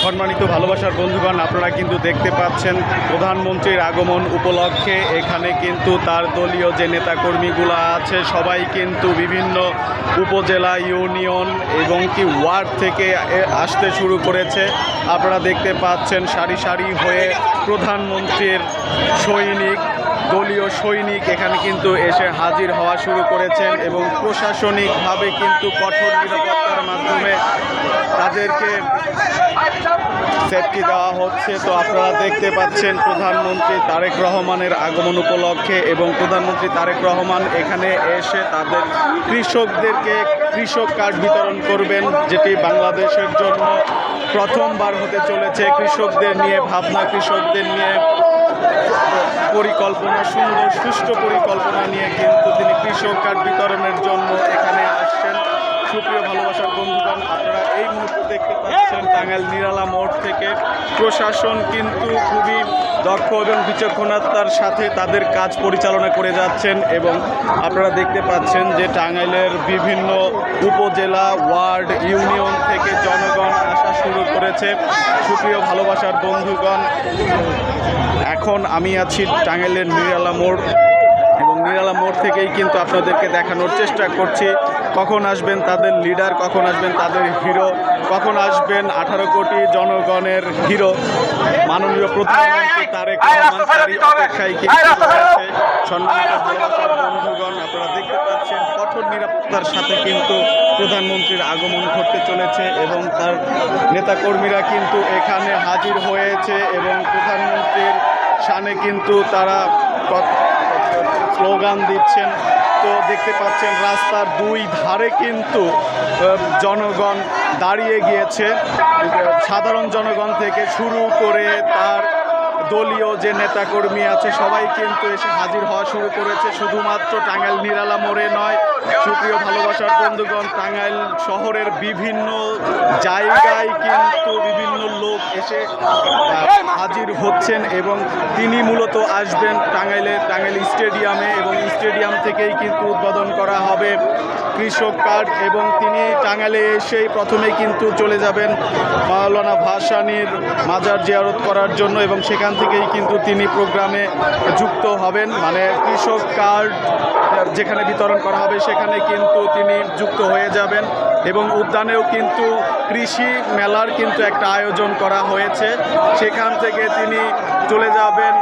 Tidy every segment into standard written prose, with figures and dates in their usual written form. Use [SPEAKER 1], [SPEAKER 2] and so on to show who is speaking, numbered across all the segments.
[SPEAKER 1] সম্মানিত ভালোবাসার বন্ধুগণ, আপনারা কিন্তু দেখতে পাচ্ছেন প্রধানমন্ত্রীর আগমন উপলক্ষে এখানে কিন্তু তার দলীয় যে নেতাকর্মীগুলো আছে সবাই কিন্তু বিভিন্ন উপজেলা, ইউনিয়ন এবং কি ওয়ার্ড থেকে আসতে শুরু করেছে। আপনারা দেখতে পাচ্ছেন সারি সারি হয়ে প্রধানমন্ত্রীর সৈনিক, দলীয় সৈনিক এখানে কিন্তু এসে হাজির হওয়া শুরু করেছেন এবং প্রশাসনিকভাবে কিন্তু কঠোর নিরাপত্তার মাধ্যমে তাদেরকে সেফটি দেওয়া হচ্ছে। তো আপনারা দেখতে পাচ্ছেন প্রধানমন্ত্রী তারেক রহমানের আগমন উপলক্ষে এবং প্রধানমন্ত্রী তারেক রহমান এখানে এসে তাদের কৃষকদেরকে কৃষক কার্ড বিতরণ করবেন, যেটি বাংলাদেশের জন্য প্রথমবার হতে চলেছে। কৃষকদের নিয়ে ভাবনা, কৃষকদের নিয়ে পরিকল্পনা, সুন্দর সুষ্ঠু পরিকল্পনা নিয়ে কিন্তু তিনি কৃষক কার্ড বিতরণের জন্য এখানে আসছেন। সুপ্রিয় ভালোবাসার বন্ধুগণ, আপনারা এই মুহূর্তে দেখতে পাচ্ছেন টাঙ্গাইল নিরালা মোড় থেকে প্রশাসন কিন্তু খুবই দক্ষ এবং বিচক্ষণতার সাথে তাদের কাজ পরিচালনা করে যাচ্ছেন এবং আপনারা দেখতে পাচ্ছেন যে টাঙ্গাইলের বিভিন্ন উপজেলা, ওয়ার্ড, ইউনিয়ন থেকে জনগণ আসা শুরু করেছে। সুপ্রিয় ভালোবাসার বন্ধুগণ, এখন আমি আছি টাঙ্গাইলের নিরালা মোড় এবং নিরালা মোড় থেকেই কিন্তু আপনাদেরকে দেখানোর চেষ্টা করছি কখন আসবেন তাদের লিডার, কখন আসবেন তাদের হিরো, কখন আসবেন 18 কোটি জনগণের হিরো মাননীয় প্রধানমন্ত্রী তারেক রহমান। তারই অপেক্ষায় কিন্তু রয়েছে। সম্মানিত ভালোবাসার বন্ধুগণ, আপনারা দেখতে পাচ্ছেন কঠোর নিরাপত্তার সাথে কিন্তু প্রধানমন্ত্রীর আগমন ঘটতে চলেছে এবং তার নেতাকর্মীরা কিন্তু এখানে হাজির হয়েছে এবং প্রধানমন্ত্রীর শানে কিন্তু তারা স্লোগান দিচ্ছেন। তো দেখতে পাচ্ছেন রাস্তার দুই ধারে কিন্তু জনগণ দাঁড়িয়ে গিয়েছে। সাধারণ জনগণ থেকে শুরু করে তার দলীয় যে নেতাকর্মী আছে সবাই কিন্তু এসে হাজির হওয়া শুরু করেছে। শুধুমাত্র টাঙ্গাইল নিরালা মোড়ে নয়, সুপ্রিয় ভালোবাসার বন্ধুগণ, টাঙ্গাইল শহরের বিভিন্ন জায়গায় কিন্তু বিভিন্ন লোক এসে হাজির হচ্ছেন এবং তিনি মূলত আসবেন টাঙ্গাইল স্টেডিয়ামে এবং স্টেডিয়াম থেকেই কিন্তু উদ্বোধন করা হবে কৃষক কার্ড এবং তিনি টাঙ্গাইলে এসেই প্রথমেই কিন্তু চলে যাবেন মাওলানা ভাসানীর মাজার জিয়ারত করার জন্য এবং সেখান থেকেই কিন্তু তিনি প্রোগ্রামে যুক্ত হবেন। মানে কৃষক কার্ড যেখানে বিতরণ করা হবে সেখানে কিন্তু তিনি যুক্ত হয়ে যাবেন এবং উদ্যানেও কিন্তু কৃষি মেলার কিন্তু একটা আয়োজন করা হয়েছে। সেখান থেকে তিনি চলে যাবেন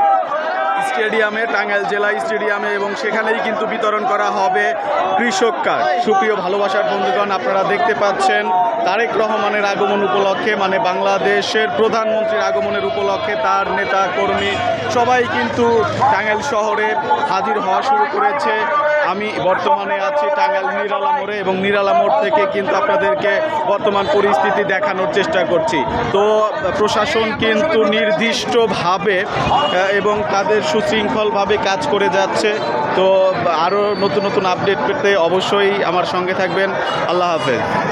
[SPEAKER 1] স্টেডিয়ামে, টাঙ্গাইল জেলা স্টেডিয়ামে এবং সেখানেই কিন্তু বিতরণ করা হবে কৃষক কার্ড। সুপ্রিয় ভালোবাসার বন্ধুগণ, আপনারা দেখতে পাচ্ছেন তারেক রহমানের আগমন উপলক্ষে, মানে বাংলাদেশের প্রধানমন্ত্রীর আগমনের উপলক্ষে তার নেতা কর্মী সবাই কিন্তু টাঙ্গাইল শহরে হাজির হওয়া শুরু করেছে। আমি বর্তমানে আছি টাঙ্গাইল নিরালা মোড়ে এবং নিরালা মোড় থেকে কিন্তু আপনাদেরকে বর্তমান পরিস্থিতি দেখানোর চেষ্টা করছি। তো প্রশাসন কিন্তু নির্দিষ্টভাবে এবং তাদের সুশৃঙ্খলভাবে কাজ করে যাচ্ছে। তো আরও নতুন নতুন আপডেট পেতে অবশ্যই আমার সঙ্গে থাকবেন। আল্লাহ হাফেজ।